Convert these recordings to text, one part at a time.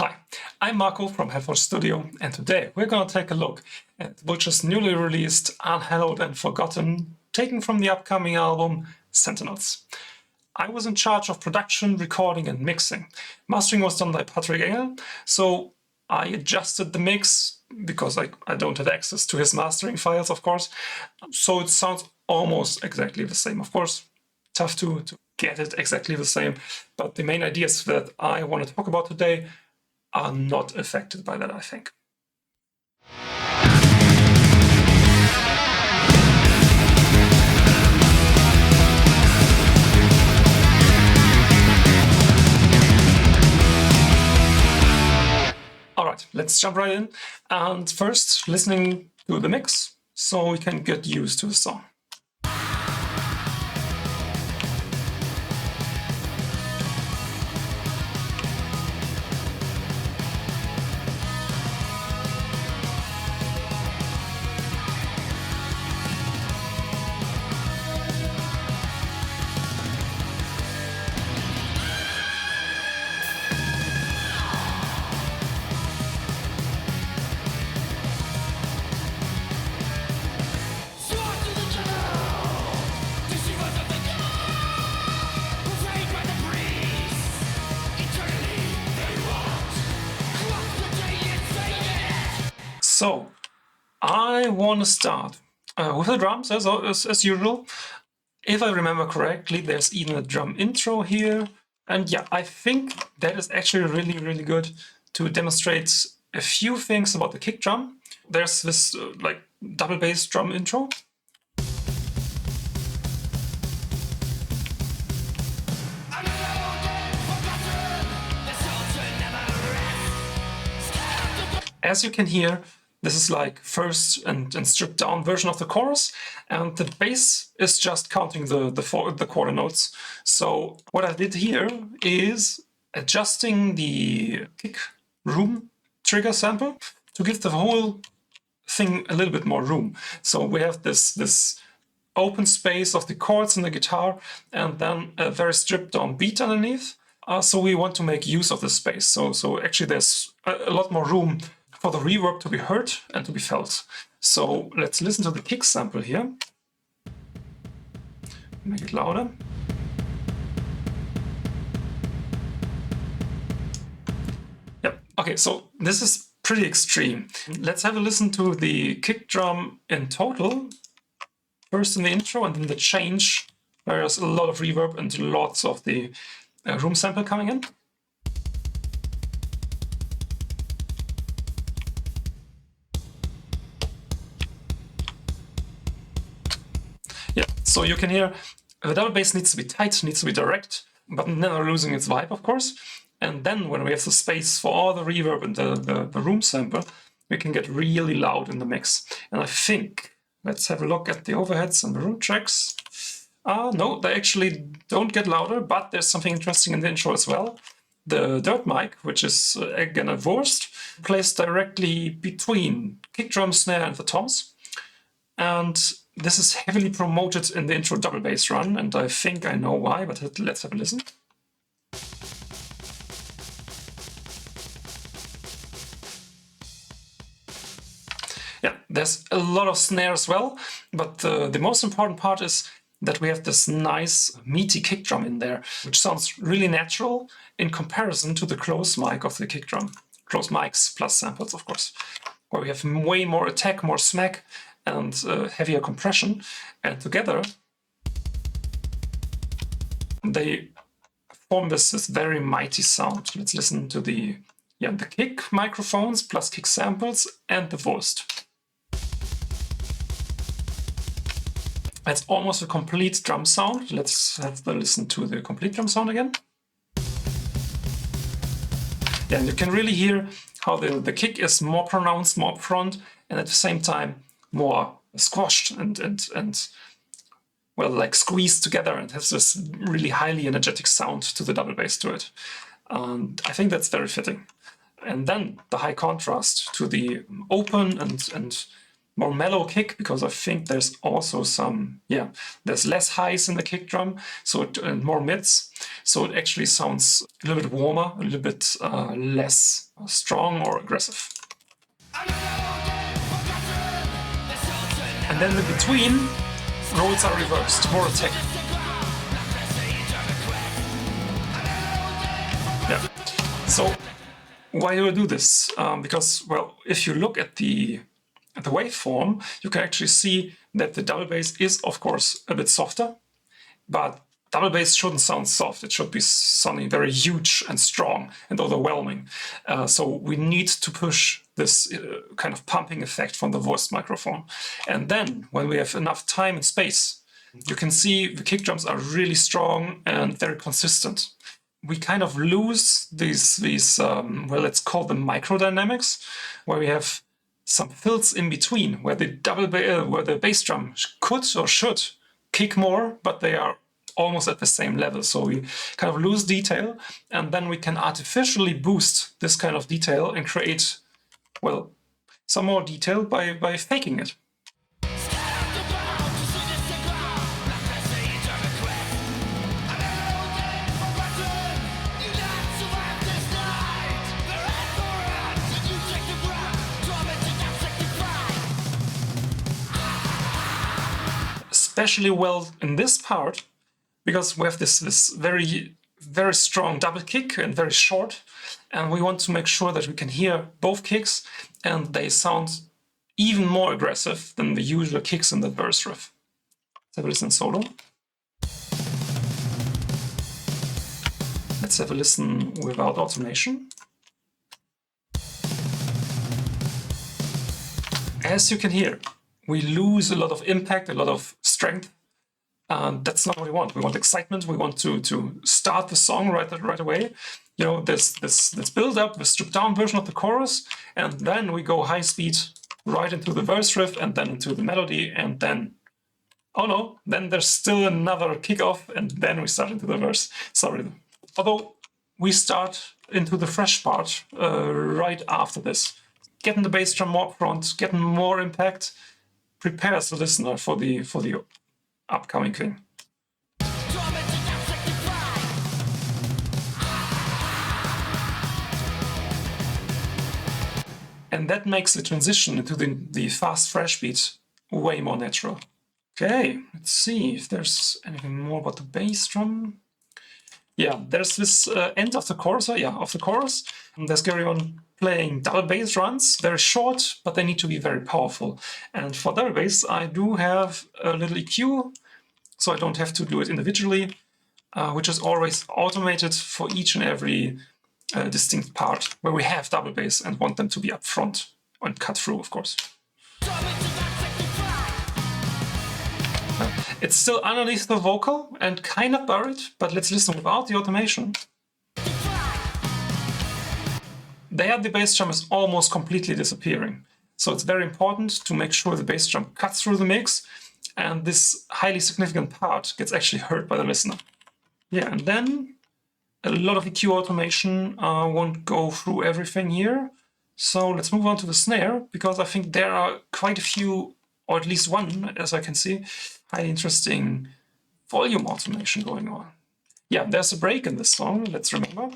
Hi, I'm Marco from Hellforge Studio, and today we're going to take a look at Vulture's newly released Unhallowed and Forgotten, taken from the upcoming album Sentinels. I was in charge of production, recording and mixing. Mastering was done by Patrick Engel, so I adjusted the mix, because I don't have access to his mastering files, of course, so it sounds almost exactly the same. Of course, tough to get it exactly the same, but the main ideas that I want to talk about today are not affected by that, I think. Alright, let's jump right in, and first listening to the mix so we can get used to the song. So, I want to start with the drums as usual. If I remember correctly, there's even a drum intro here. And yeah, I think that is actually really good to demonstrate a few things about the kick drum. There's this like double bass drum intro. As you can hear, this is like first and stripped down version of the chorus, and the bass is just counting the quarter notes. So what I did here is adjusting the kick room trigger sample to give the whole thing a little bit more room. So we have this open space of the chords and the guitar, and then a very stripped down beat underneath. So we want to make use of this space. So actually there's a lot more room for the reverb to be heard and to be felt. So let's listen to the kick sample here. Make it louder. Yep. Okay, so this is pretty extreme. Let's have a listen to the kick drum in total. First in the intro and then the change, where there's a lot of reverb and lots of the room sample coming in. Yeah, so you can hear the double bass needs to be tight, needs to be direct, but never losing its vibe, of course. And then when we have the space for all the reverb and the room sample, we can get really loud in the mix. And I think, let's have a look at the overheads and the room tracks. No, they actually don't get louder, but there's something interesting in the intro as well. The dirt mic, which is again a Wurst, placed directly between kick drum, snare and the toms. And this is heavily promoted in the intro double bass run, and I think I know why, but let's have a listen. Yeah, there's a lot of snare as well, but the most important part is that we have this nice meaty kick drum in there, which sounds really natural in comparison to the close mic of the kick drum. Close mics plus samples, of course, where we have way more attack, more smack, and heavier compression, and together they form this very mighty sound. Let's listen to the kick microphones plus kick samples and the Wurst. That's almost a complete drum sound. Let's have a listen to the complete drum sound again. Yeah, and you can really hear how the kick is more pronounced, more upfront, and at the same time more squashed and well, like squeezed together, and has this really highly energetic sound to the double bass to it. And I think that's very fitting. And then the high contrast to the open and more mellow kick, because I think there's also some, there's less highs in the kick drum, so and more mids, so it actually sounds a little bit warmer, a little bit less strong or aggressive. And then in between, roles are reversed, more attack. Yeah. So why do I do this? Because, well, if you look at the waveform, you can actually see that the double bass is, of course, a bit softer, but double bass shouldn't sound soft. It should be sounding very huge and strong and overwhelming. So we need to push this kind of pumping effect from the voiced microphone. And then, when we have enough time and space, you can see the kick drums are really strong and very consistent. We kind of lose these well, let's call them microdynamics, where we have some fills in between, where the bass drum could or should kick more, but they are almost at the same level. So we kind of lose detail, and then we can artificially boost this kind of detail and create, well, some more detail by faking it. Especially well in this part, because we have this very, very strong double kick and very short, and we want to make sure that we can hear both kicks and they sound even more aggressive than the usual kicks in the verse riff. Let's have a listen solo. Let's have a listen without automation. As you can hear, we lose a lot of impact, a lot of strength. That's not what we want. We want excitement. We want to start the song right away. You know, this build up, the stripped down version of the chorus, and then we go high speed right into the verse riff and then into the melody, and then, oh no, then there's still another kickoff, and then we start into the verse. Sorry. Although we start into the fresh part right after this. Getting the bass drum more up front, getting more impact, prepares the listener for the upcoming thing. And that makes the transition into the fast fresh beat way more natural. Okay, let's see if there's anything more about the bass drum. Yeah, there's this end of the chorus, and there's Gary on playing double bass runs, very short, but they need to be very powerful. And for double bass, I do have a little EQ, so I don't have to do it individually, which is always automated for each and every distinct part where we have double bass and want them to be up front and cut through, of course. It's still underneath the vocal and kind of buried, but let's listen without the automation. There the bass drum is almost completely disappearing. So it's very important to make sure the bass drum cuts through the mix, and this highly significant part gets actually heard by the listener. Yeah, and then a lot of EQ automation. Won't go through everything here. So let's move on to the snare, because I think there are quite a few, or at least one, as I can see, highly interesting volume automation going on. Yeah, there's a break in this song, let's remember.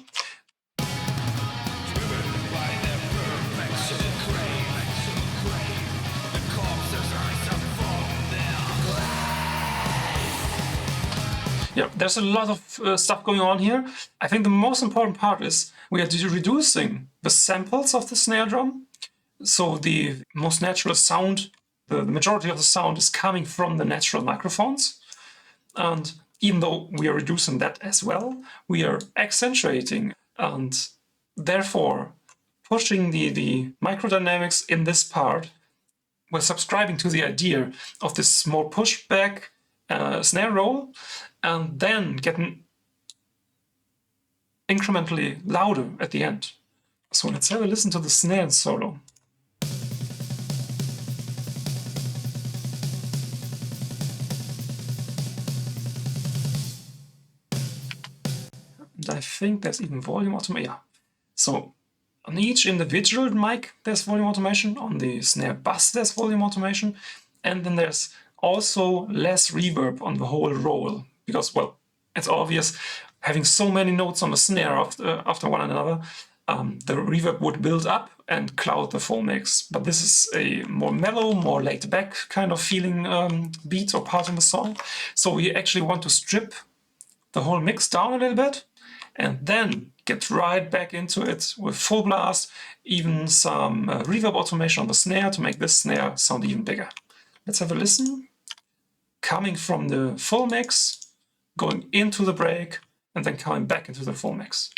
Yeah, there's a lot of stuff going on here. I think the most important part is we are reducing the samples of the snare drum. So the most natural sound, the majority of the sound is coming from the natural microphones. And even though we are reducing that as well, we are accentuating and therefore pushing the microdynamics in this part. We're subscribing to the idea of this more pushback snare roll, and then getting incrementally louder at the end. So let's have a listen to the snare solo. And I think there's even volume automation. Yeah. So On each individual mic, there's volume automation. On the snare bass, there's volume automation. And then there's also less reverb on the whole roll. Because, well, it's obvious, having so many notes on the snare after one another, the reverb would build up and cloud the full mix. But this is a more mellow, more laid back kind of feeling beat or part in the song. So we actually want to strip the whole mix down a little bit and then get right back into it with full blast, even some reverb automation on the snare to make this snare sound even bigger. Let's have a listen. Coming from the full mix, going into the break, and then coming back into the full mix.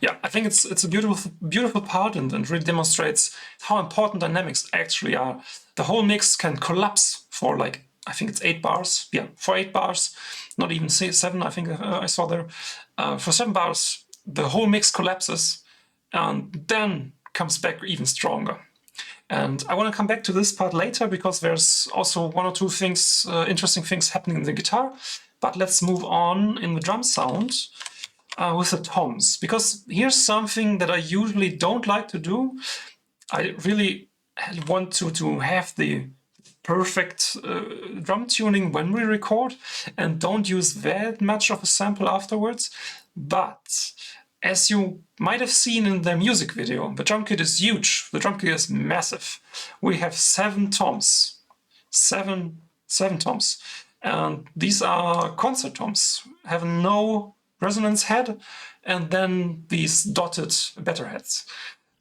Yeah, I think it's a beautiful part and really demonstrates how important dynamics actually are. The whole mix can collapse for like, I think it's 8 bars. Yeah, for 8 bars, not even 7, I think I saw there. For 7 bars, the whole mix collapses and then comes back even stronger. And I want to come back to this part later because there's also 1 or 2 things, interesting things happening in the guitar. But let's move on in the drum sound. With the toms, because here's something that I usually don't like to do. I really want to have the perfect drum tuning when we record and don't use that much of a sample afterwards. But as you might have seen in the music video, the drum kit is huge. The drum kit is massive. We have 7 toms. 7 toms. And these are concert toms, have no resonance head, and then these dotted better heads.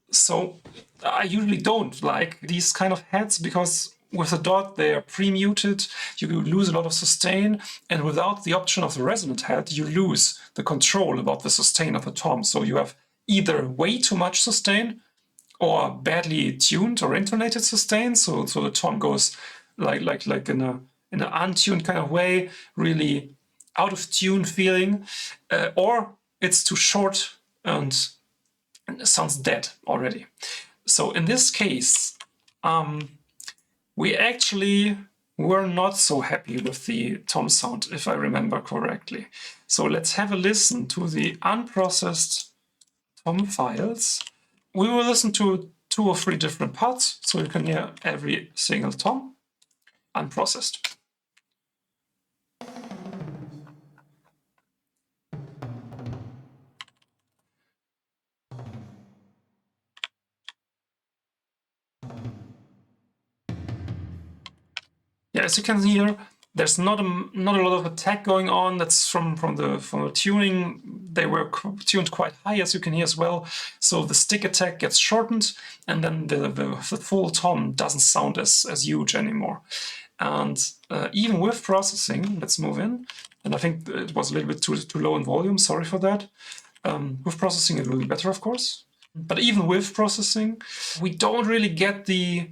So I usually don't like these kind of heads because with a dot they are pre-muted, you lose a lot of sustain, and without the option of the resonant head, you lose the control about the sustain of the tom. So you have either way too much sustain or badly tuned or intonated sustain. So the tom goes like in an untuned kind of way, really out of tune feeling, or it's too short and sounds dead already. So in this case, we actually were not so happy with the tom sound, if I remember correctly. So let's have a listen to the unprocessed tom files. We will listen to 2 or 3 different parts, so you can hear every single tom unprocessed. Yeah, as you can hear, there's not a lot of attack going on. That's from the tuning. They were tuned quite high, as you can hear as well. So the stick attack gets shortened, and then the full tom doesn't sound as huge anymore. And even with processing, let's move in. And I think it was a little bit too low in volume. Sorry for that. With processing, it will be better, of course. But even with processing, we don't really get the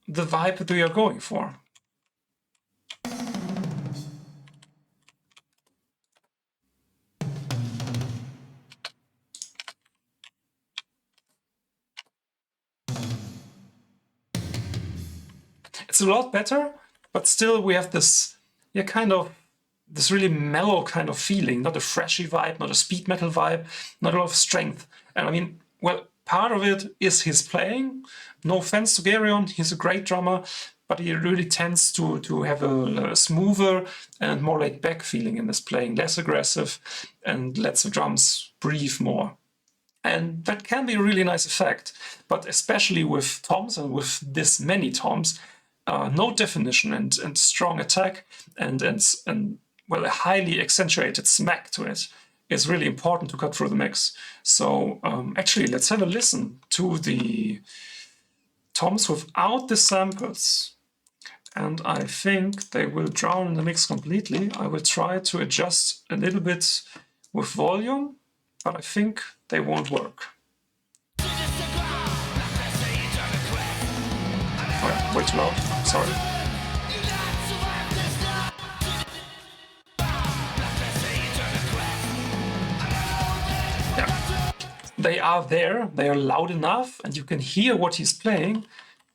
vibe that we are going for. It's a lot better, but still we have this, this really mellow kind of feeling, not a freshy vibe, not a speed metal vibe, not a lot of strength. And I mean, well, part of it is his playing. No offense to Garion, he's a great drummer, but he really tends to have a smoother and more laid back feeling in his playing, less aggressive, and lets the drums breathe more. And that can be a really nice effect, but especially with toms and with this many toms, no definition and strong attack and well, a highly accentuated smack to it is really important to cut through the mix. So actually, let's have a listen to the toms without the samples. And I think they will drown in the mix completely. I will try to adjust a little bit with volume, but I think they won't work. Oh yeah, way too loud, sorry. Yeah, they are there, they are loud enough, and you can hear what he's playing,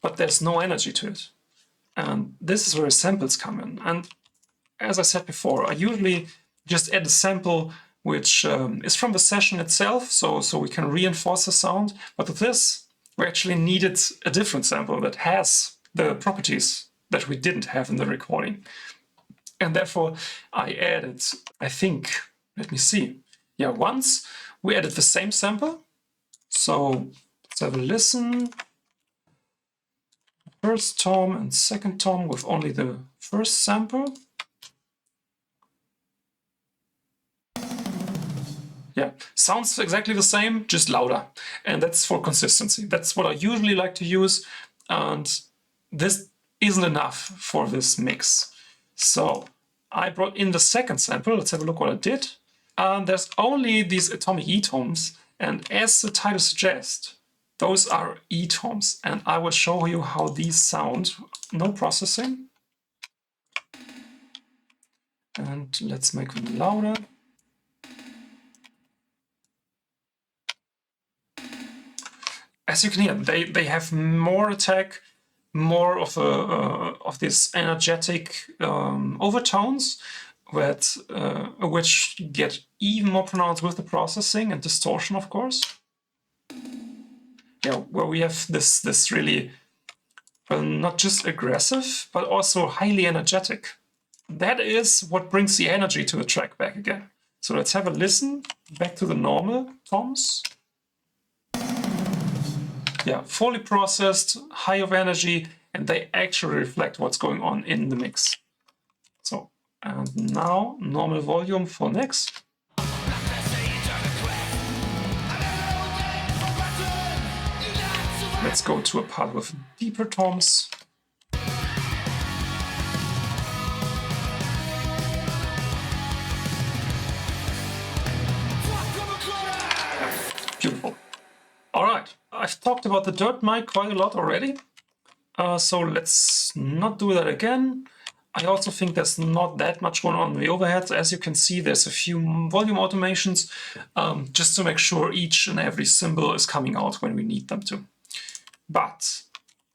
but there's no energy to it. And this is where samples come in. And as I said before, I usually just add a sample which is from the session itself, so we can reinforce the sound. But with this, we actually needed a different sample that has the properties that we didn't have in the recording. And therefore, I added, I think, let me see. Yeah, once we added the same sample. So let's have a listen. First tom and second tom with only the first sample. Yeah, sounds exactly the same, just louder. And that's for consistency. That's what I usually like to use. And this isn't enough for this mix. So I brought in the second sample. Let's have a look what I did. There's only these atomic E-tones. And as the title suggests, those are E-tones. And I will show you how these sound. No processing. And let's make them louder. As you can hear, they have more attack, more of this energetic overtones which get even more pronounced with the processing and distortion, of course. Yeah, where we have this really not just aggressive, but also highly energetic. That is what brings the energy to the track back again. So let's have a listen back to the normal toms. Yeah, fully processed, high of energy, and they actually reflect what's going on in the mix. So, and now normal volume for next. Let's go to a part with deeper toms. Beautiful. All right, I've talked about the dirt mic quite a lot already, so let's not do that again. I also think there's not that much going on in the overheads. As you can see, there's a few volume automations just to make sure each and every cymbal is coming out when we need them to. But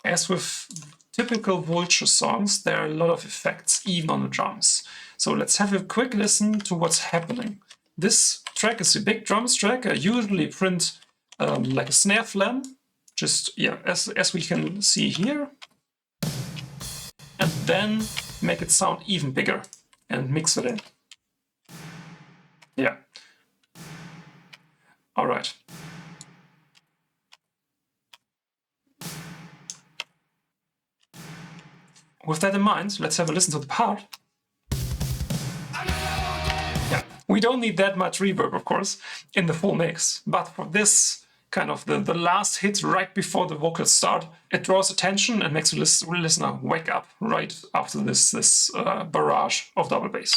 as with typical Vulture songs, there are a lot of effects, even on the drums. So let's have a quick listen to what's happening. This track is a big drums track. I usually print like a snare flam, just yeah, as we can see here, and then make it sound even bigger and mix it in. Yeah. All right. With that in mind, let's have a listen to the part. Yeah, we don't need that much reverb, of course, in the full mix, but for this kind of the last hit right before the vocals start, it draws attention and makes the listener wake up right after this barrage of double bass.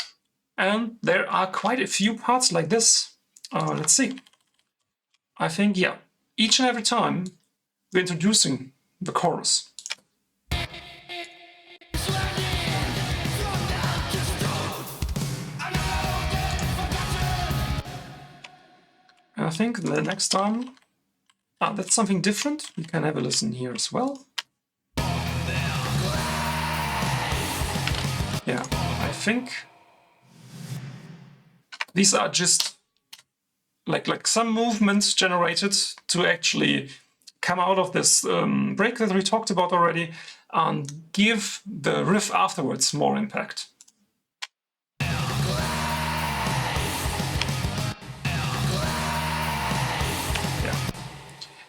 And there are quite a few parts like this. Let's see. I think, yeah, each and every time we're introducing the chorus. And I think the next time, that's something different. You can have a listen here as well. Yeah, I think these are just like some movements generated to actually come out of this break that we talked about already and give the riff afterwards more impact.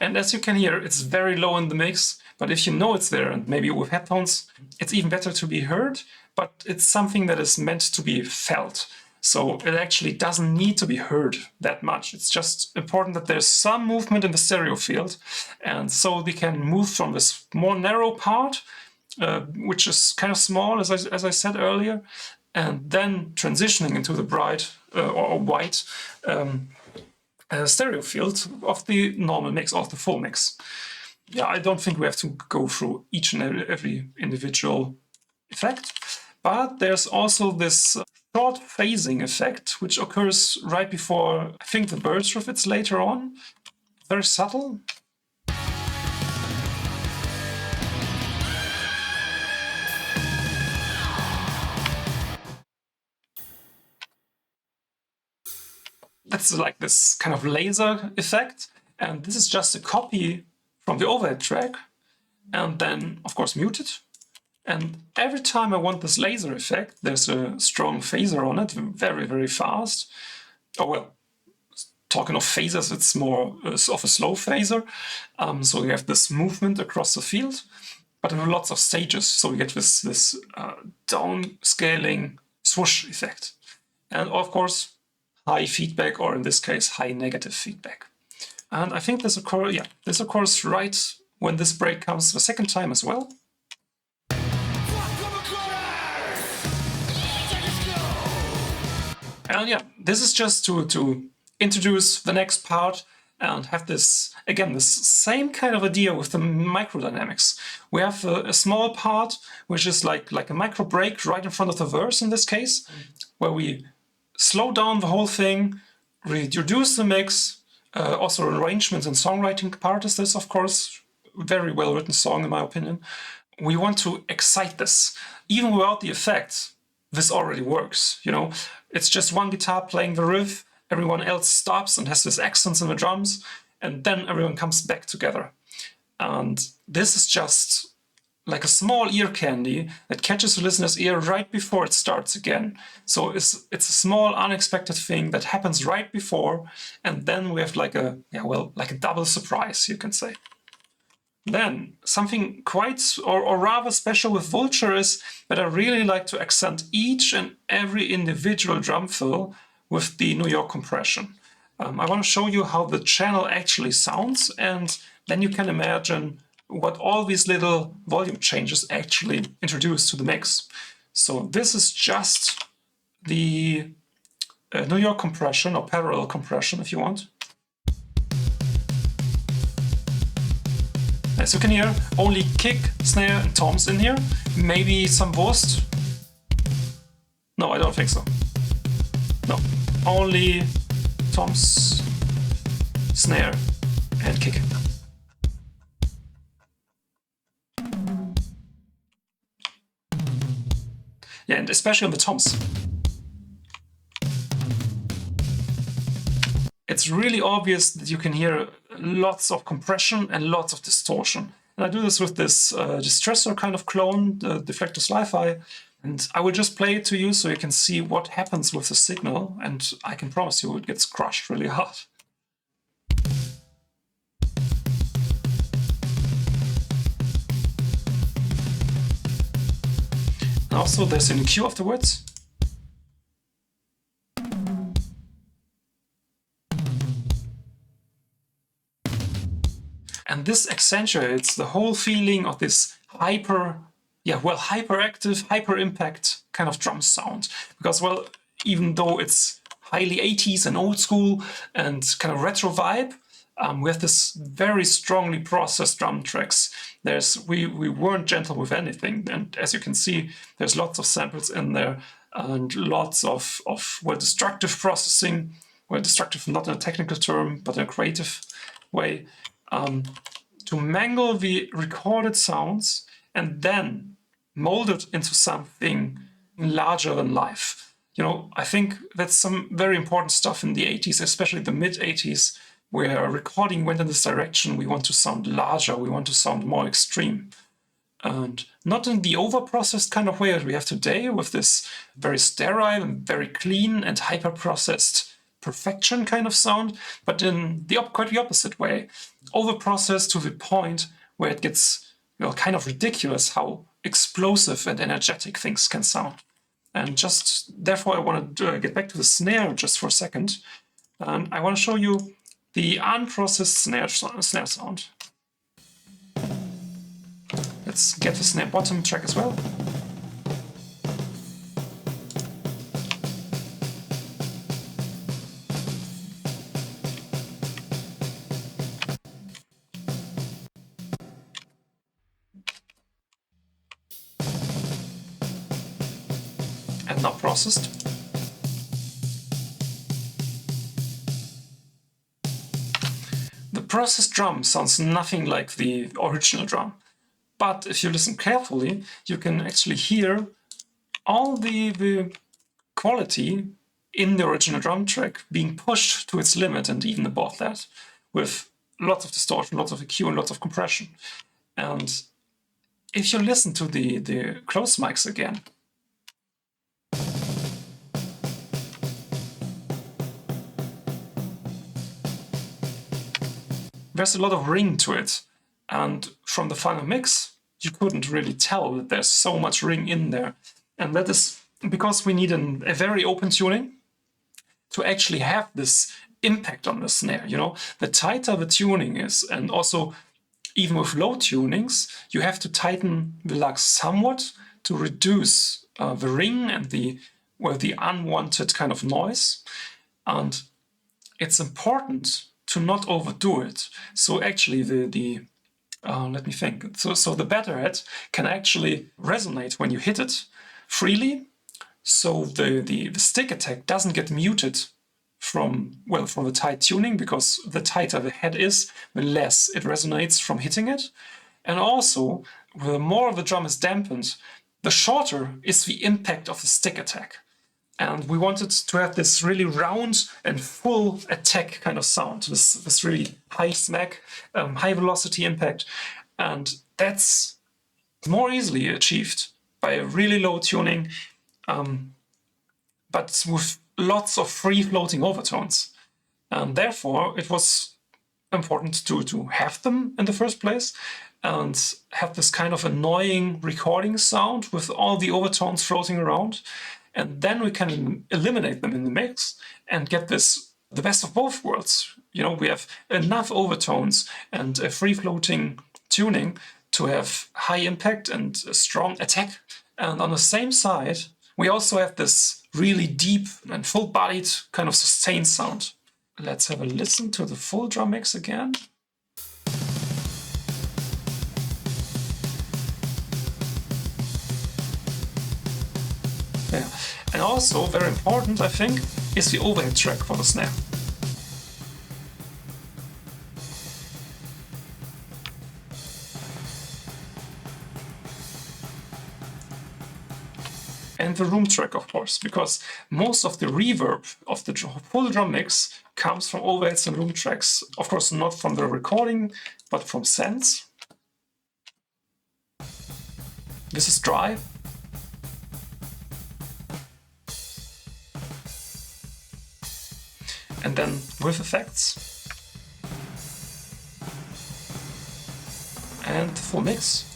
And as you can hear, it's very low in the mix, but if you know it's there, and maybe with headphones, it's even better to be heard, but it's something that is meant to be felt. So it actually doesn't need to be heard that much. It's just important that there's some movement in the stereo field, and so we can move from this more narrow part, which is kind of small, as I said earlier, and then transitioning into the bright or white stereo field of the normal mix, of the full mix. Yeah, I don't think we have to go through each and every individual effect, but there's also this short phasing effect, which occurs right before, I think, the birds riff. It's later on. very subtle. That's like this kind of laser effect, and this is just a copy from the overhead track, and then of course muted. And every time I want this laser effect, there's a strong phaser on it, very, very fast. Oh well, talking of phasers, it's more of a slow phaser. So you have this movement across the field, but there are lots of stages. So you get this downscaling swoosh effect. And of course, high feedback, or in this case, high negative feedback. And I think this occurs right when this break comes the second time as well. And yeah, this is just to introduce the next part and have this, again, this same kind of idea with the microdynamics. We have a small part, which is like a micro break right in front of the verse in this case, where we slow down the whole thing, reduce the mix, also arrangements and songwriting part is this, of course, very well written song in my opinion. We want to excite this. Even without the effects, this already works, you know? It's just one guitar playing the riff, everyone else stops and has this accents in the drums, and then everyone comes back together. And this is just like a small ear candy that catches the listener's ear right before it starts again. So it's a small unexpected thing that happens right before, and then we have like a double surprise, you can say. Then something quite or rather special with Vulture is that I really like to accent each and every individual drum fill with the New York compression. I want to show you how the channel actually sounds, and then you can imagine what all these little volume changes actually introduce to the mix. So this is just the New York compression, or parallel compression if you want. As you can hear, only kick, snare and toms in here. Maybe some Wurst. No, I don't think so. No, only toms, snare and kick. Yeah, and especially on the toms. It's really obvious that you can hear lots of compression and lots of distortion. And I do this with this distressor kind of clone, the Deflector Li-Fi. And I will just play it to you so you can see what happens with the signal. And I can promise you it gets crushed really hard. And also there's an EQ afterwards. And this accentuates the whole feeling of this hyperactive, hyper-impact kind of drum sound. Because, well, even though it's highly 80s and old school and kind of retro vibe, we have this very strongly processed drum tracks. We weren't gentle with anything. And as you can see, there's lots of samples in there and lots of destructive processing. Well, destructive not in a technical term, but in a creative way. To mangle the recorded sounds and then mold it into something larger than life. You know, I think that's some very important stuff in the 80s, especially the mid-80s, where recording went in this direction. We want to sound larger, we want to sound more extreme. And not in the over-processed kind of way that we have today, with this very sterile and very clean and hyper-processed perfection kind of sound, but in quite the opposite way. Over-processed to the point where it gets, well, kind of ridiculous how explosive and energetic things can sound. And just therefore I want to get back to the snare just for a second. And I want to show you the unprocessed snare sound. Let's get the snare bottom track as well. And not processed. The processed drum sounds nothing like the original drum. But if you listen carefully, you can actually hear all the quality in the original drum track being pushed to its limit and even above that, with lots of distortion, lots of EQ, and lots of compression. And if you listen to the close mics again, there's a lot of ring to it. And from the final mix, you couldn't really tell that there's so much ring in there. And that is because we need a very open tuning to actually have this impact on the snare. You know, the tighter the tuning is, and also even with low tunings, you have to tighten the lug somewhat to reduce the ring and the unwanted kind of noise. And it's important to not overdo it. So actually let me think. So the better head can actually resonate when you hit it freely. So the stick attack doesn't get muted from the tight tuning, because the tighter the head is, the less it resonates from hitting it. And also, the more the drum is dampened, the shorter is the impact of the stick attack. And we wanted to have this really round and full attack kind of sound, this really high smack, high velocity impact. And that's more easily achieved by a really low tuning, but with lots of free floating overtones. And therefore, it was important to have them in the first place and have this kind of annoying recording sound with all the overtones floating around. And then we can eliminate them in the mix and get the best of both worlds. You know, we have enough overtones and a free-floating tuning to have high impact and a strong attack. And on the same side, we also have this really deep and full-bodied kind of sustained sound. Let's have a listen to the full drum mix again. Yeah. And also, very important, I think, is the overhead track for the snare. And the room track, of course, because most of the reverb of the full drum mix comes from overheads and room tracks. Of course, not from the recording, but from sends. This is dry. And then with effects. And the full mix.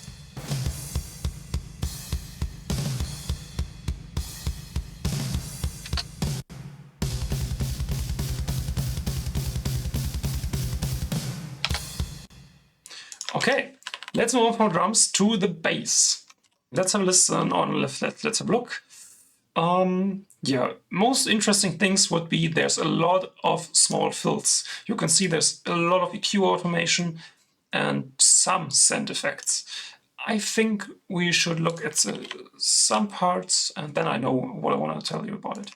Okay, let's move on from drums to the bass. Let's have a listen on let's have a look. Yeah, most interesting things would be there's a lot of small fills. You can see there's a lot of EQ automation and some send effects. I think we should look at some parts, and then I know what I want to tell you about it.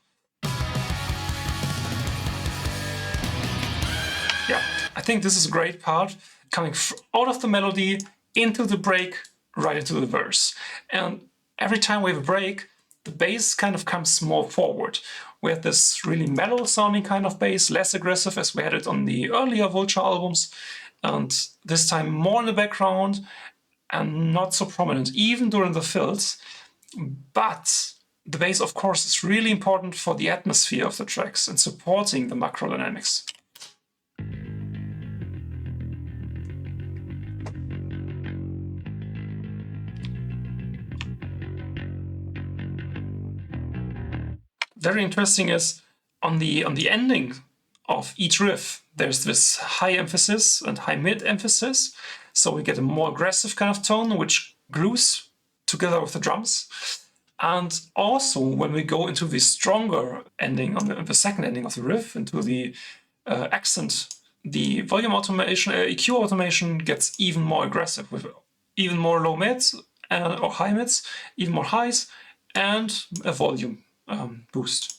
Yeah, I think this is a great part, coming out of the melody into the break, right into the verse. And every time we have a break, the bass kind of comes more forward. We have this really mellow sounding kind of bass, less aggressive as we had it on the earlier Vulture albums, and this time more in the background and not so prominent, even during the fills. But the bass, of course, is really important for the atmosphere of the tracks and supporting the macro dynamics. Very interesting is on the ending of each riff, there's this high emphasis and high mid emphasis. So we get a more aggressive kind of tone, which glues together with the drums. And also when we go into the stronger ending, on the second ending of the riff, into the accent, the volume automation, EQ automation gets even more aggressive with even more low mids or high mids, even more highs, and a volume boost.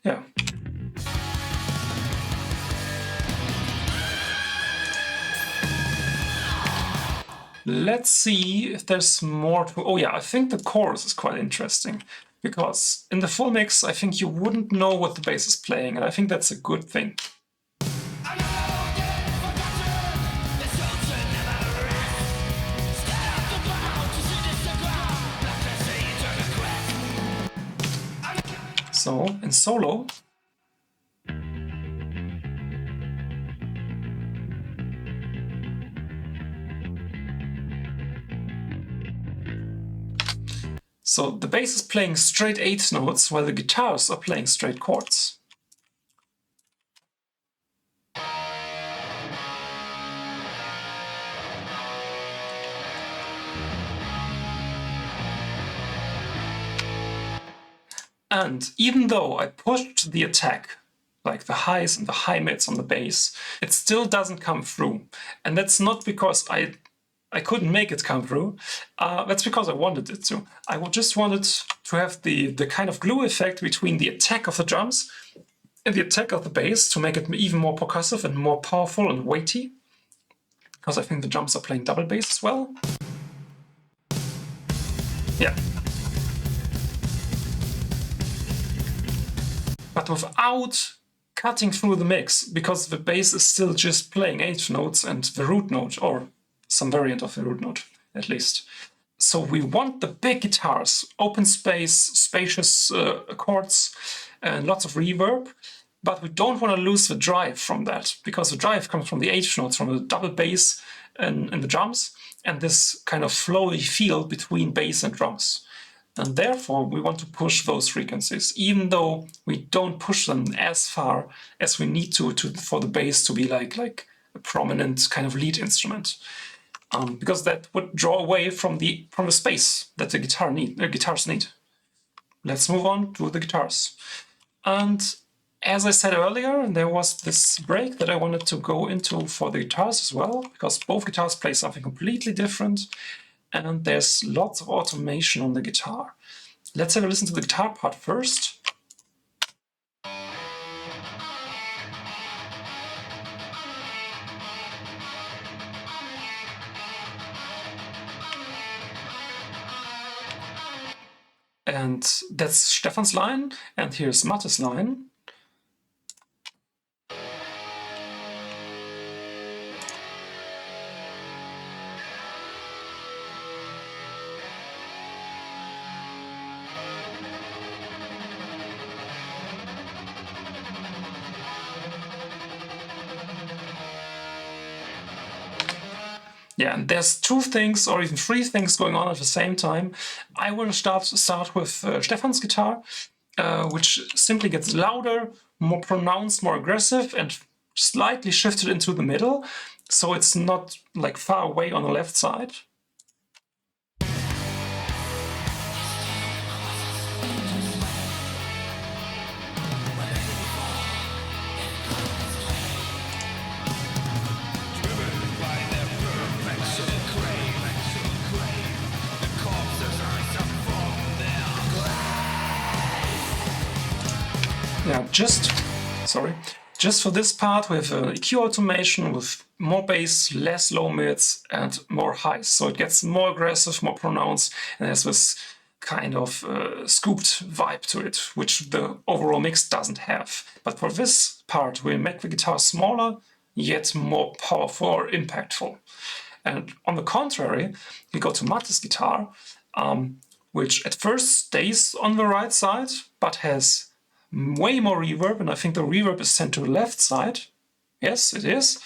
Yeah, Let's see if there's more to... Oh yeah, I think the chorus is quite interesting, because in the full mix, I think you wouldn't know what the bass is playing, and I think that's a good thing. So, in solo, so the bass is playing straight 8 notes, while the guitars are playing straight chords. And even though I pushed the attack, like the highs and the high mids on the bass, it still doesn't come through. And that's not because I couldn't make it come through. That's because I wanted it to. I just wanted to have the kind of glue effect between the attack of the drums and the attack of the bass to make it even more percussive and more powerful and weighty. Because I think the drums are playing double bass as well. Yeah. But without cutting through the mix, because the bass is still just playing 8 notes and the root note, or some variant of the root note, at least. So we want the big guitars, open space, spacious chords, and lots of reverb, but we don't want to lose the drive from that, because the drive comes from the 8 notes, from the double bass in the drums, and this kind of flowy feel between bass and drums. And therefore, we want to push those frequencies, even though we don't push them as far as we need to for the bass to be like a prominent kind of lead instrument, because that would draw away from the space that the guitars need. Let's move on to the guitars. And as I said earlier, there was this break that I wanted to go into for the guitars as well, because both guitars play something completely different. And there's lots of automation on the guitar. Let's have a listen to the guitar part first. And that's Stefan's line, and here's Matte's line. Yeah, and there's 2 things or even 3 things going on at the same time. I will start with Stefan's guitar, which simply gets louder, more pronounced, more aggressive, and slightly shifted into the middle, so it's not like far away on the left side. Yeah, just for this part we have EQ automation with more bass, less low mids, and more highs. So it gets more aggressive, more pronounced, and has this kind of scooped vibe to it, which the overall mix doesn't have. But for this part, we make the guitar smaller, yet more powerful or impactful. And on the contrary, we go to Matte's guitar, which at first stays on the right side, but has way more reverb, and I think the reverb is sent to the left side. Yes, it is.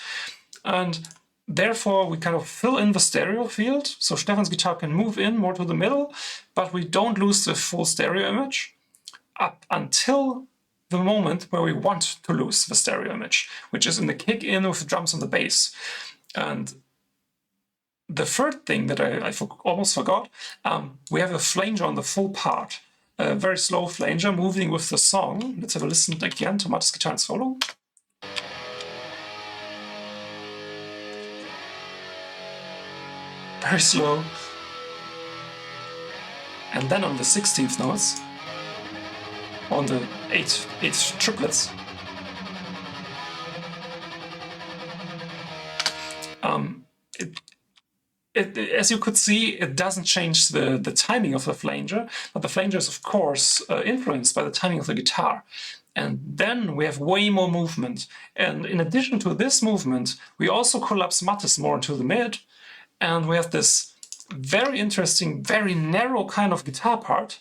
And therefore we kind of fill in the stereo field, so Stefan's guitar can move in more to the middle, but we don't lose the full stereo image up until the moment where we want to lose the stereo image, which is in the kick in with the drums and the bass. And the third thing that I almost forgot, we have a flanger on the full part. A very slow flanger moving with the song. Let's have a listen again to Matte's guitar and solo. Very slow. And then on the 16th notes, on the 8 triplets, as you could see, it doesn't change the timing of the flanger, but the flanger is of course influenced by the timing of the guitar. And then we have way more movement. And in addition to this movement, we also collapse Mattis more into the mid, and we have this very interesting, very narrow kind of guitar part,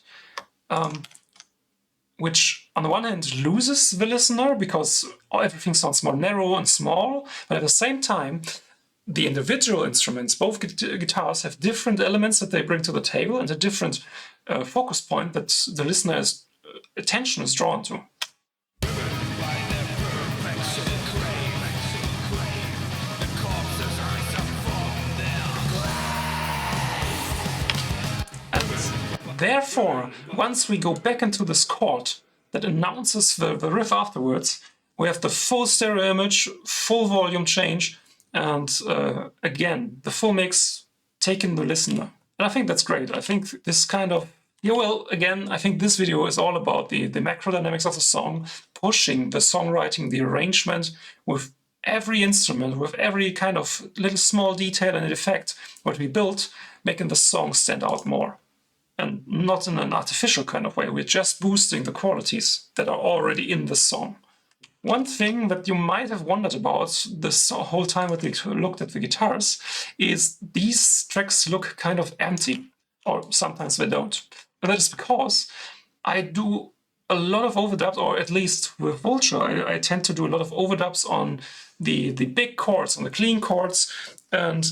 which on the one hand loses the listener because everything sounds more narrow and small, but at the same time, the individual instruments, both guitars, have different elements that they bring to the table and a different focus point that the listener's attention is drawn to. Therefore, once we go back into this chord that announces the riff afterwards, we have the full stereo image, full volume change, and again, the full mix taking the listener. And I think that's great. I think this kind of, again, I think this video is all about the macro dynamics of the song, pushing the songwriting, the arrangement with every instrument, with every kind of little small detail and effect what we built, making the song stand out more. And not in an artificial kind of way. We're just boosting the qualities that are already in the song. One thing that you might have wondered about this whole time that we looked at the guitars is these tracks look kind of empty, or sometimes they don't. And that is because I do a lot of overdubs, or at least with Vulture, I tend to do a lot of overdubs on the big chords, on the clean chords, and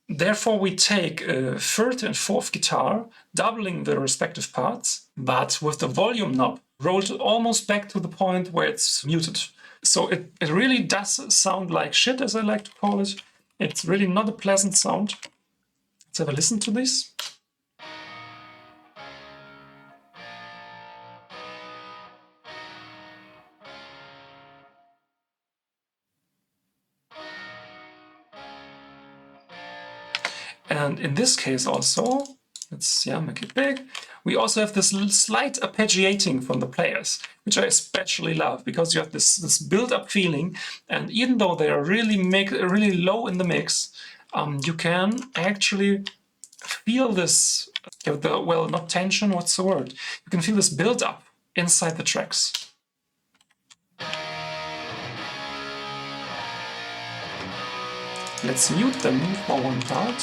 therefore we take a third and fourth guitar, doubling the respective parts, but with the volume knob rolled almost back to the point where it's muted. So it really does sound like shit, as I like to call it. It's really not a pleasant sound. Let's have a listen to this. And in this case also, let's make it big, we also have this slight arpeggiating from the players, which I especially love because you have this build-up feeling, and even though they are really low in the mix, you can actually feel this, well, not tension, what's the word? You can feel this build-up inside the tracks. Let's mute them for one part.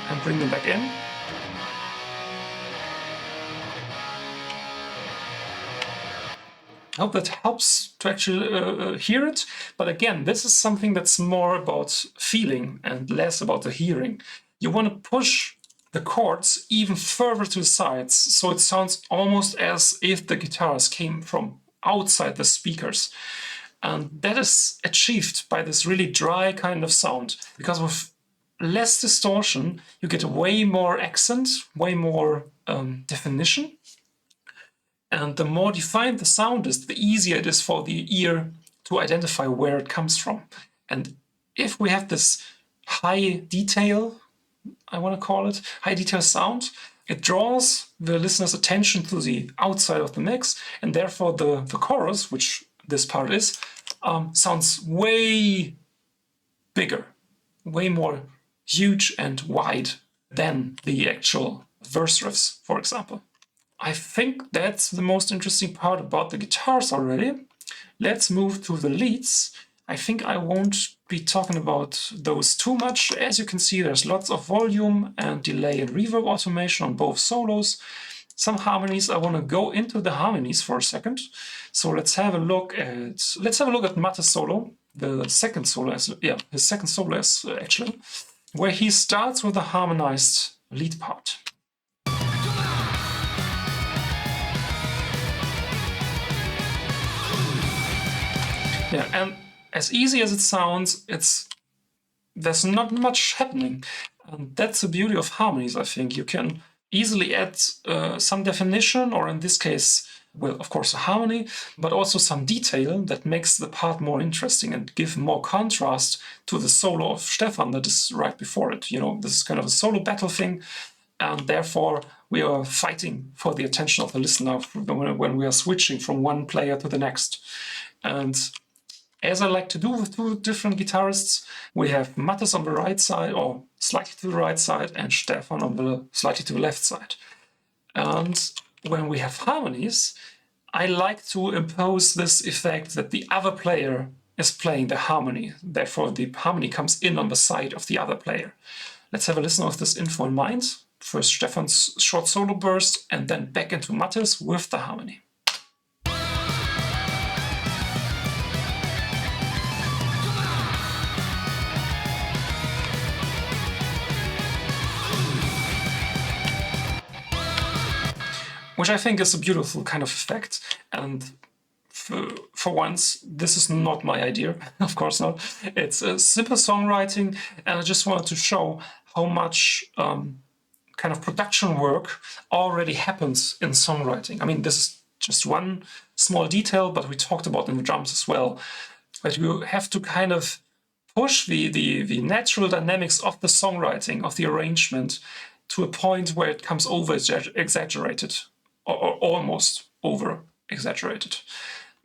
And bring them back in. I hope that helps to actually hear it. But again, this is something that's more about feeling and less about the hearing. You want to push the chords even further to the sides, so it sounds almost as if the guitars came from outside the speakers. And that is achieved by this really dry kind of sound, because with less distortion, you get way more accent, way more definition. And the more defined the sound is, the easier it is for the ear to identify where it comes from. And if we have this high detail, I want to call it, high detail sound, it draws the listener's attention to the outside of the mix, and therefore the chorus, which this part is, sounds way bigger, way more huge and wide than the actual verse riffs, for example. I think that's the most interesting part about the guitars already. Let's move to the leads. I think I won't be talking about those too much. As you can see, there's lots of volume and delay and reverb automation on both solos. Some harmonies. I want to go into the harmonies for a second. So let's have a look at Matte's solo, the second solo, his second solo is actually, where he starts with a harmonized lead part. Yeah, and as easy as it sounds, there's not much happening. And that's the beauty of harmonies, I think. You can easily add some definition, or in this case, well, of course, a harmony, but also some detail that makes the part more interesting and give more contrast to the solo of Stefan that is right before it. You know, this is kind of a solo battle thing, and therefore we are fighting for the attention of the listener when we are switching from one player to the next. And as I like to do with two different guitarists. We have Mattes on the right side, or slightly to the right side, and Stefan on the slightly to the left side. And when we have harmonies, I like to impose this effect that the other player is playing the harmony. Therefore, the harmony comes in on the side of the other player. Let's have a listen with this info in mind. First Stefan's short solo burst, and then back into Mattes with the harmony. Which I think is a beautiful kind of effect. And for once, this is not my idea, of course not. It's a simple songwriting, and I just wanted to show how much kind of production work already happens in songwriting. I mean, this is just one small detail, but we talked about in the drums as well. But you have to kind of push the natural dynamics of the songwriting, of the arrangement, to a point where it comes over-exaggerated, or almost over-exaggerated.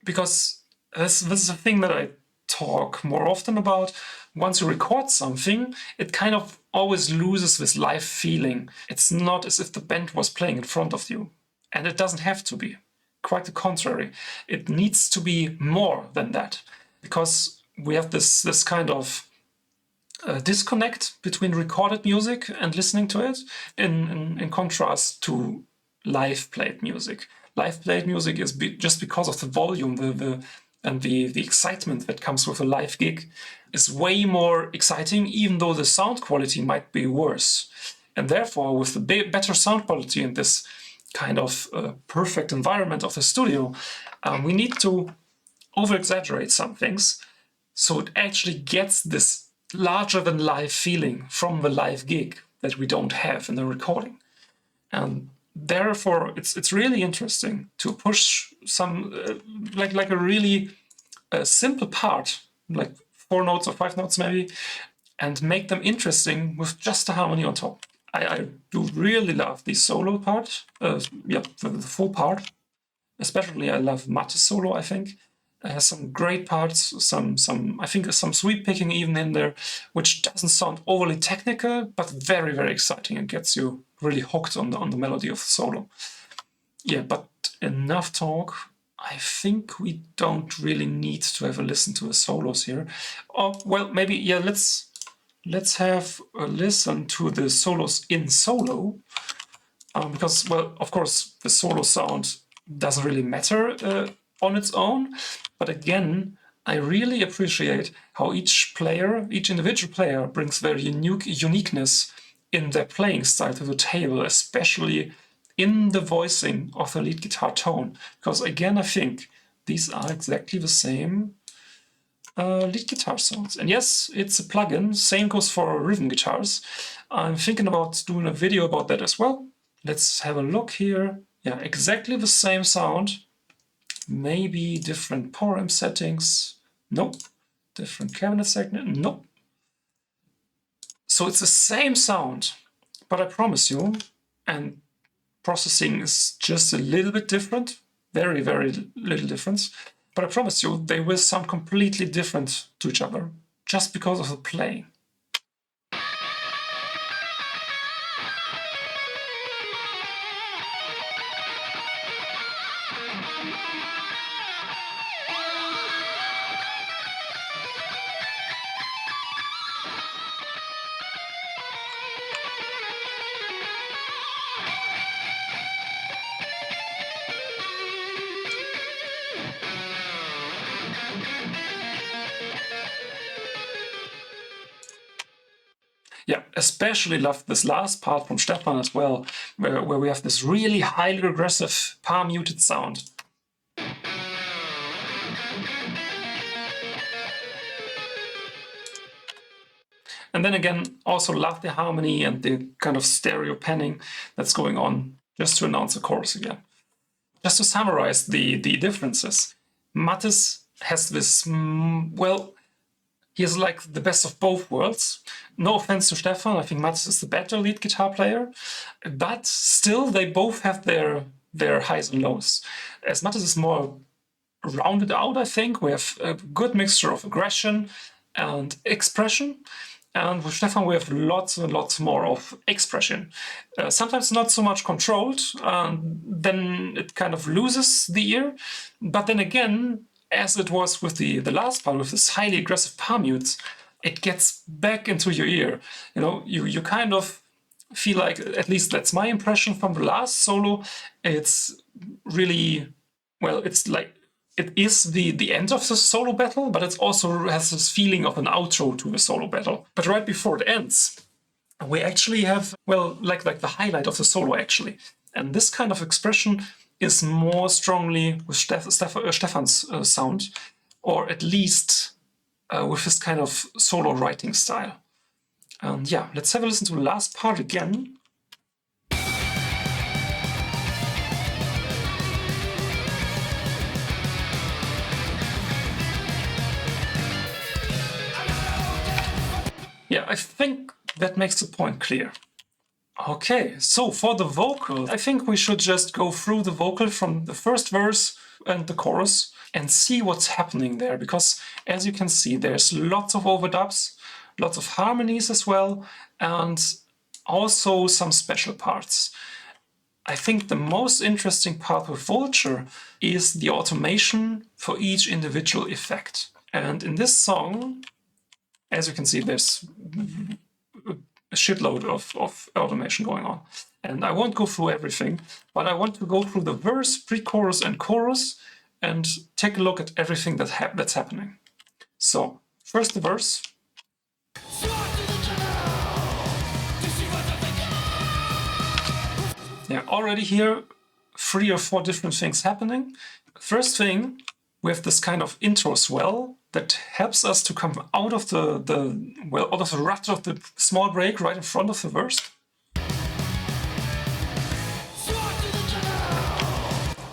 Because this is a thing that I talk more often about. Once you record something, it kind of always loses this live feeling. It's not as if the band was playing in front of you. And it doesn't have to be. Quite the contrary. It needs to be more than that. Because we have this kind of disconnect between recorded music and listening to it, in contrast to live played music. Live played music is just because of the volume, the excitement that comes with a live gig is way more exciting, even though the sound quality might be worse. And therefore, with the better sound quality in this kind of perfect environment of the studio, we need to over-exaggerate some things so it actually gets this larger-than-life feeling from the live gig that we don't have in the recording. And therefore, it's really interesting to push some, like a really simple part, like 4 notes or 5 notes maybe, and make them interesting with just a harmony on top. I do really love the solo part, the full part. Especially I love Mattes' solo, I think. It has some great parts, I think some sweep picking even in there, which doesn't sound overly technical, but very, very exciting and gets you really hooked on the melody of the solo. Yeah, but enough talk. I think we don't really need to have a listen to the solos here. Oh, well, maybe, yeah, let's have a listen to the solos in solo. Because, well, of course, the solo sound doesn't really matter on its own. But again, I really appreciate how each individual player brings their uniqueness in their playing style to the table, especially in the voicing of the lead guitar tone. Because again, I think these are exactly the same lead guitar sounds. And yes, it's a plugin. Same goes for rhythm guitars. I'm thinking about doing a video about that as well. Let's have a look here. Yeah, exactly the same sound. Maybe different power amp settings. Nope. Different cabinet segment. Nope. So it's the same sound, but I promise you, and processing is just a little bit different. Very, very little difference. But I promise you, they will sound completely different to each other just because of the playing. Yeah, especially love this last part from Stefan as well, where we have this really highly regressive palm muted sound. And then again, also love the harmony and the kind of stereo panning that's going on, just to announce the chorus again. Just to summarize the differences, Mattes has this, well, he is like the best of both worlds. No offense to Stefan, I think Mattes is the better lead guitar player, but still they both have their highs and lows. As Mattes is more rounded out, I think. We have a good mixture of aggression and expression. And with Stefan, we have lots and lots more of expression. Sometimes not so much controlled, then it kind of loses the ear. But then again, as it was with the last part, with this highly aggressive palm mutes, it gets back into your ear. You know, you kind of feel like, at least that's my impression from the last solo, it's really, well, it's like, it is the end of the solo battle, but it also has this feeling of an outro to the solo battle. But right before it ends, we actually have, well, like the highlight of the solo, actually. And this kind of expression is more strongly with Stefan's sound, or at least with his kind of solo writing style. And yeah, let's have a listen to the last part again. Yeah, I think that makes the point clear. Okay, so for the vocal, I think we should just go through the vocal from the first verse and the chorus and see what's happening there, because as you can see, there's lots of overdubs, lots of harmonies as well, and also some special parts. I think the most interesting part with Vulture is the automation for each individual effect. And in this song, as you can see, there's a shitload of automation going on. And I won't go through everything, but I want to go through the verse, pre-chorus, and chorus, and take a look at everything that's happening. So, first the verse. Yeah, already here, 3 or 4 different things happening. First thing, we have this kind of intro swell that helps us to come out of the rut of the small break right in front of the verse.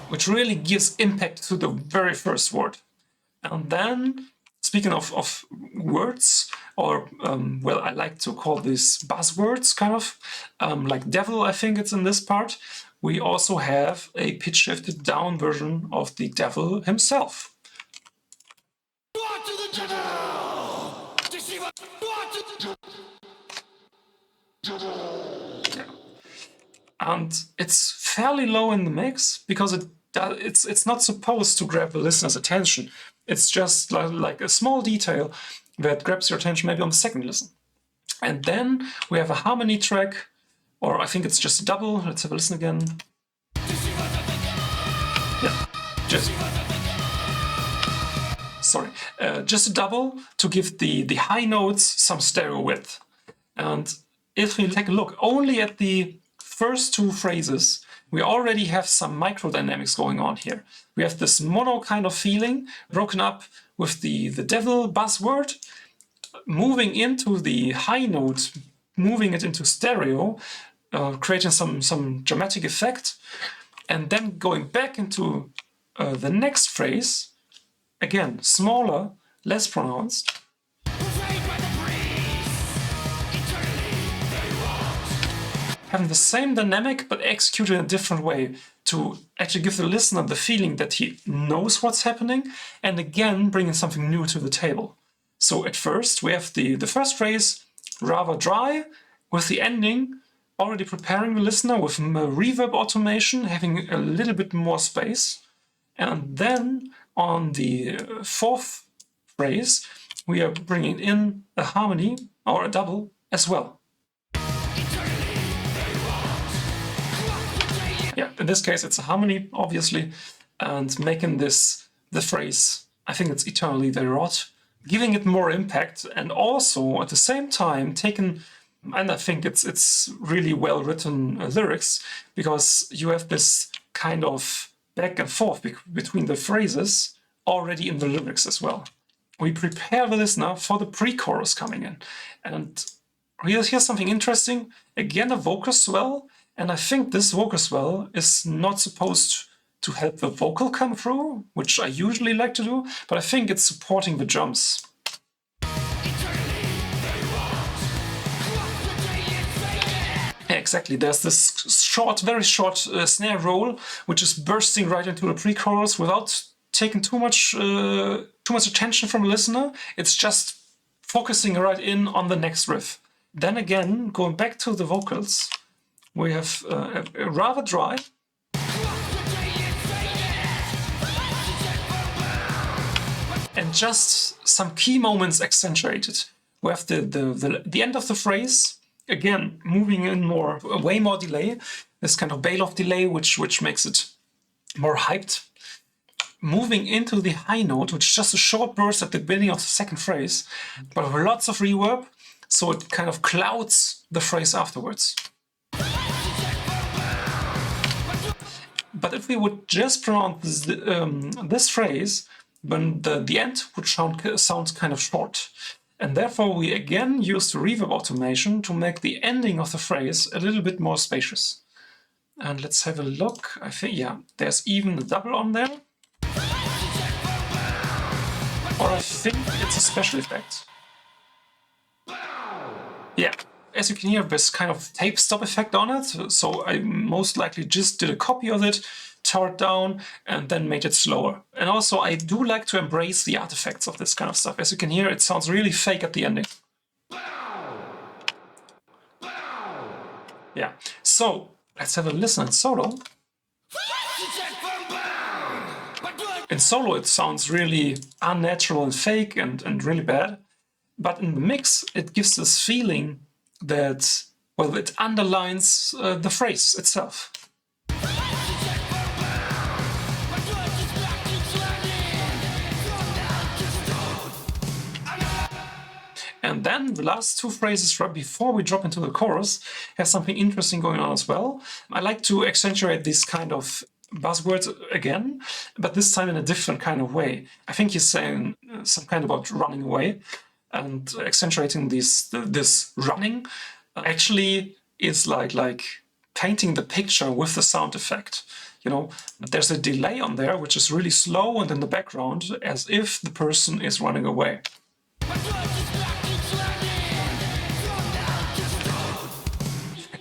Which really gives impact to the very first word. And then, speaking of words, or well, I like to call these buzzwords, kind of, like devil, I think it's in this part, we also have a pitch-shifted down version of the devil himself. Yeah. And it's fairly low in the mix because it's not supposed to grab the listener's attention. It's just like a small detail that grabs your attention maybe on the second listen. And then we have a harmony track, or I think it's just a double. Let's have a listen again. Yeah, just a double to give the high notes some stereo width. And if we take a look only at the first 2 phrases, we already have some microdynamics going on here. We have this mono kind of feeling broken up with the devil buzzword, moving into the high note, moving it into stereo, creating some dramatic effect, and then going back into the next phrase, again, smaller, less pronounced. Having the same dynamic but executed in a different way to actually give the listener the feeling that he knows what's happening, and again bringing something new to the table. So at first we have the first phrase rather dry, with the ending already preparing the listener with reverb automation, having a little bit more space. And then on the 4th phrase we are bringing in a harmony or a double as well. Yeah, in this case it's a harmony, obviously, and making this the phrase, I think it's eternally they rot, giving it more impact, and also at the same time taking, and I think it's really well written lyrics, because you have this kind of back and forth between the phrases already in the lyrics as well. We prepare the listener for the pre-chorus coming in, and here's something interesting. Again, a vocal swell. And I think this vocal swell is not supposed to help the vocal come through, which I usually like to do, but I think it's supporting the drums. Yeah, exactly, there's this very short snare roll, which is bursting right into the pre-chorus without taking too much attention from the listener. It's just focusing right in on the next riff. Then again, going back to the vocals, we have a rather dry. And just some key moments accentuated. We have the end of the phrase, again, moving in way more delay, this kind of bail-off delay, which makes it more hyped. Moving into the high note, which is just a short burst at the beginning of the second phrase, but with lots of reverb, so it kind of clouds the phrase afterwards. But if we would just pronounce this phrase, then the end would sound kind of short. And therefore we again use the reverb automation to make the ending of the phrase a little bit more spacious. And let's have a look. I think, yeah, there's even a double on there. Or I think it's a special effect. Yeah, as you can hear, there's kind of tape stop effect on it. So I most likely just did a copy of it, tore it down, and then made it slower. And also, I do like to embrace the artifacts of this kind of stuff. As you can hear, it sounds really fake at the ending. Yeah, so let's have a listen in solo. In solo, it sounds really unnatural and fake and really bad. But in the mix, it gives this feeling that, well, it underlines the phrase itself. And then the last two phrases right before we drop into the chorus have something interesting going on as well. I like to accentuate these kind of buzzwords again, but this time in a different kind of way. I think he's saying some kind about running away, and accentuating this running actually is like painting the picture with the sound effect. You know, there's a delay on there which is really slow and in the background as if the person is running away.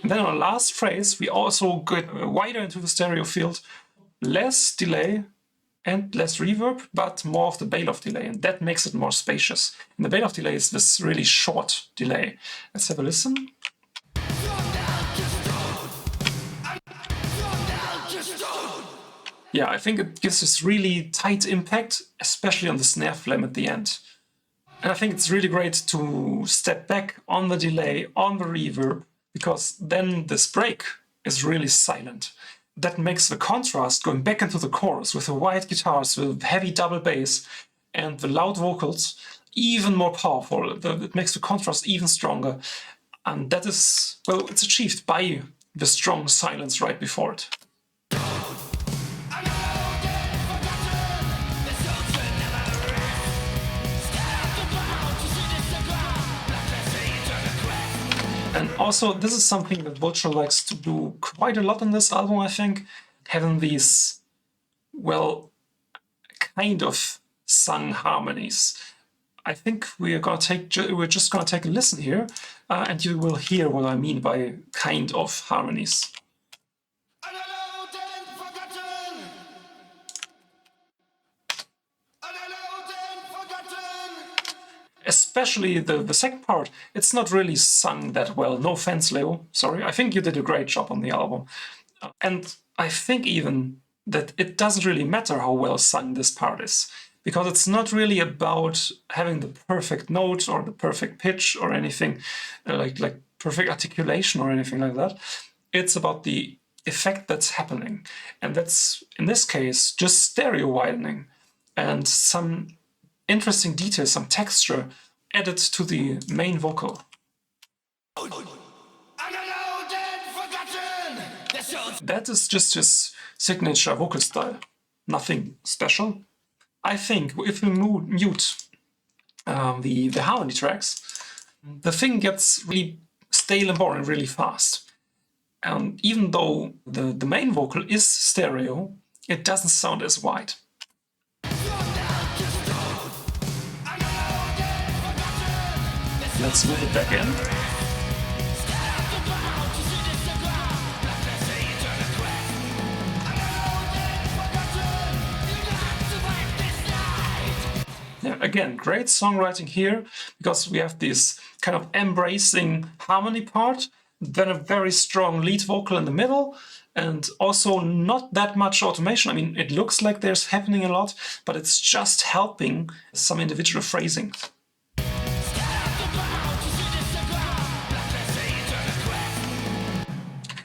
And then on the last phrase, we also get wider into the stereo field, less delay and less reverb, but more of the bail-off delay, and that makes it more spacious. And the bail-off delay is this really short delay. Let's have a listen. Yeah, I think it gives this really tight impact, especially on the snare flam at the end. And I think it's really great to step back on the delay, on the reverb, because then this break is really silent. That makes the contrast going back into the chorus with the wide guitars, with heavy double bass, and the loud vocals even more powerful. It makes the contrast even stronger. And that is, well, it's achieved by the strong silence right before it. And also, this is something that Vulture likes to do quite a lot on this album, I think. Having these, well, kind of sung harmonies. I think we're just gonna take a listen here, and you will hear what I mean by kind of harmonies. Unhallowed and forgotten. Unhallowed and forgotten. Especially the second part, it's not really sung that well. No offense, Leo. Sorry, I think you did a great job on the album. And I think even that it doesn't really matter how well sung this part is, because it's not really about having the perfect note or the perfect pitch or anything, like perfect articulation or anything like that. It's about the effect that's happening. And that's, in this case, just stereo widening and some interesting details, some texture added to the main vocal. That is just his signature vocal style. Nothing special. I think if we mute the harmony tracks, the thing gets really stale and boring really fast. And even though the main vocal is stereo, it doesn't sound as wide. Let's move it back in. Yeah, again, great songwriting here, because we have this kind of embracing harmony part, then a very strong lead vocal in the middle, and also not that much automation. I mean, it looks like there's happening a lot, but it's just helping some individual phrasing.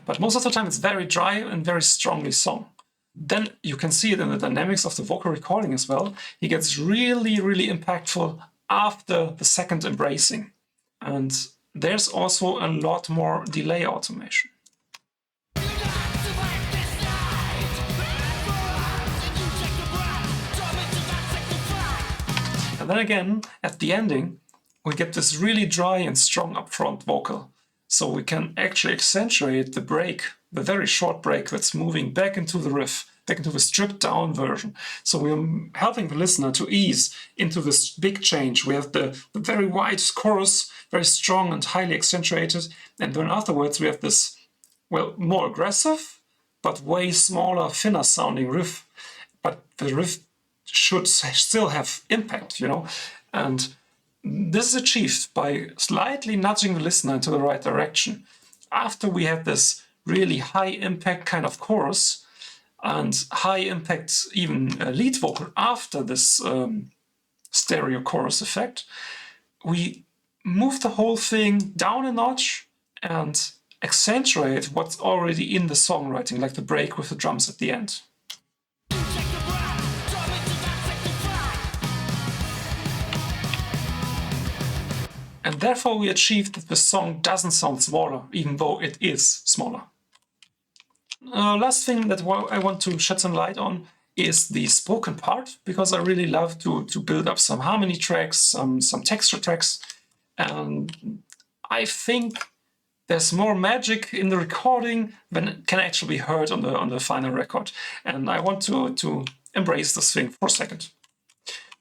But most of the time it's very dry and very strongly sung. Then you can see it in the dynamics of the vocal recording as well. He gets really, really impactful after the second embracing. And there's also a lot more delay automation. And then again, at the ending, we get this really dry and strong upfront vocal. So we can actually accentuate the break, the very short break that's moving back into the riff, back into the stripped down version. So we're helping the listener to ease into this big change. We have the very wide chorus, very strong and highly accentuated. And then afterwards we have this, well, more aggressive, but way smaller, thinner sounding riff. But the riff should still have impact, you know? And this is achieved by slightly nudging the listener into the right direction. After we have this really high impact kind of chorus and high impact even lead vocal after this stereo chorus effect, we move the whole thing down a notch and accentuate what's already in the songwriting, like the break with the drums at the end. And therefore we achieved that the song doesn't sound smaller, even though it is smaller. Last thing that I want to shed some light on is the spoken part, because I really love to build up some harmony tracks, some texture tracks. And I think there's more magic in the recording than it can actually be heard on the final record. And I want to embrace this thing for a second.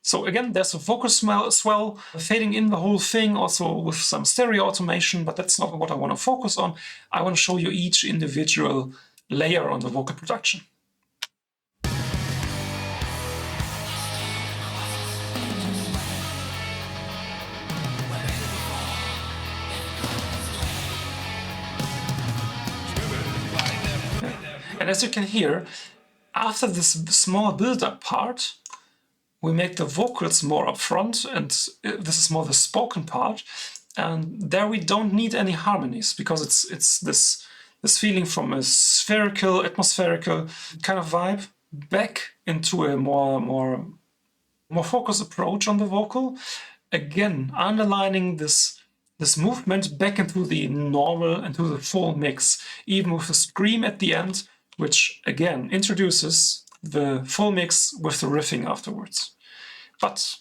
So again, there's a vocal swell fading in the whole thing, also with some stereo automation, but that's not what I want to focus on. I want to show you each individual layer on the vocal production. And as you can hear, after this small build-up part, we make the vocals more upfront, and this is more the spoken part. And there we don't need any harmonies, because it's this feeling from a spherical, atmospherical kind of vibe back into a more focused approach on the vocal. Again, underlining this movement back into the normal, into the full mix, even with the scream at the end, which again introduces the full mix with the riffing afterwards. But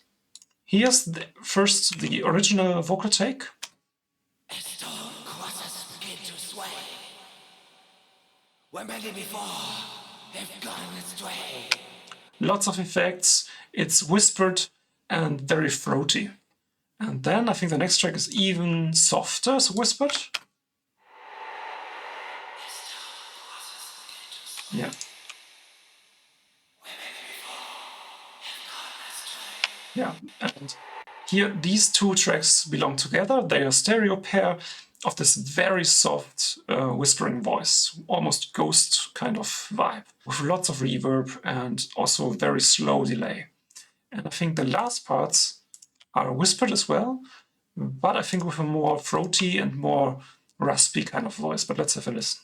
here's first the original vocal take. As storm crosses into sway, when many before have gone astray. Lots of effects, it's whispered and very throaty. And then I think the next track is even softer, so whispered. Yeah. Yeah, and here these two tracks belong together. They are a stereo pair of this very soft whispering voice, almost ghost kind of vibe, with lots of reverb and also very slow delay. And I think the last parts are whispered as well, but I think with a more throaty and more raspy kind of voice. But let's have a listen.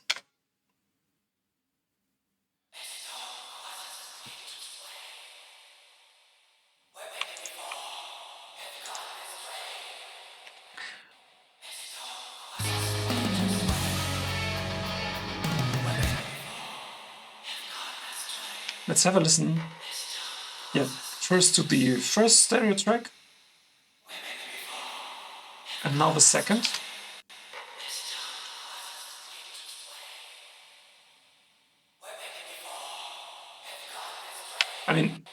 Let's have a listen. Yeah, first to the first stereo track, and now the second. I mean,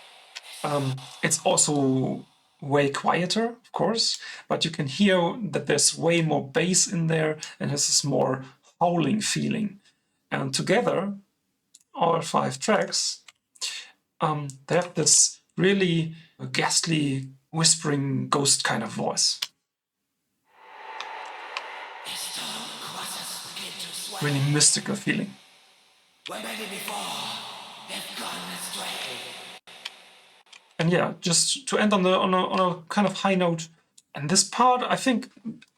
it's also way quieter, of course, but you can hear that there's way more bass in there and has this more howling feeling. And together, all 5 tracks, they have this really ghastly whispering ghost kind of voice. His stone crosses begin to sway. Really mystical feeling. Where maybe before they've gone astray. And yeah, just to end on a kind of high note. And this part, I think,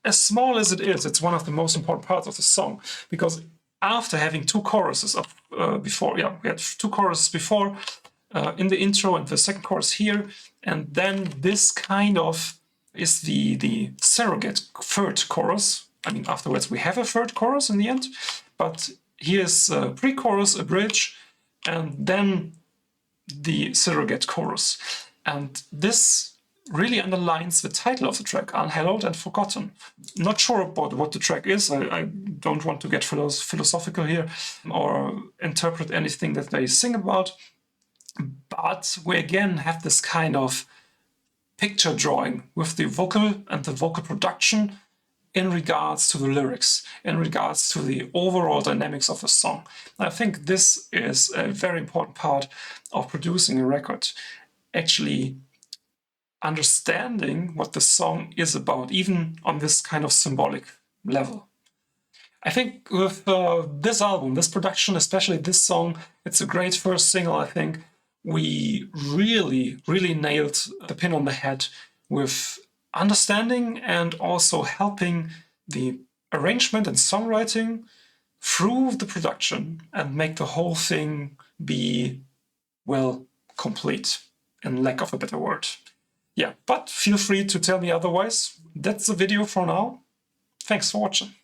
as small as it is, it's one of the most important parts of the song, because after having two choruses up before, yeah, we had two choruses before in the intro and the second chorus here, and then this kind of is the surrogate third chorus. I mean, afterwards we have a third chorus in the end, but here's a pre-chorus, a bridge, and then the surrogate chorus. And this really underlines the title of the track, Unhallowed and Forgotten. Not sure about what the track is. I don't want to get philosophical here or interpret anything that they sing about. But we again have this kind of picture drawing with the vocal and the vocal production in regards to the lyrics, in regards to the overall dynamics of a song. I think this is a very important part of producing a record. Actually understanding what the song is about, even on this kind of symbolic level. I think with this album, this production, especially this song, it's a great first single, I think. We really, really nailed the pin on the head with understanding and also helping the arrangement and songwriting through the production and make the whole thing be, well, complete, in lack of a better word. Yeah, but feel free to tell me otherwise. That's the video for now. Thanks for watching.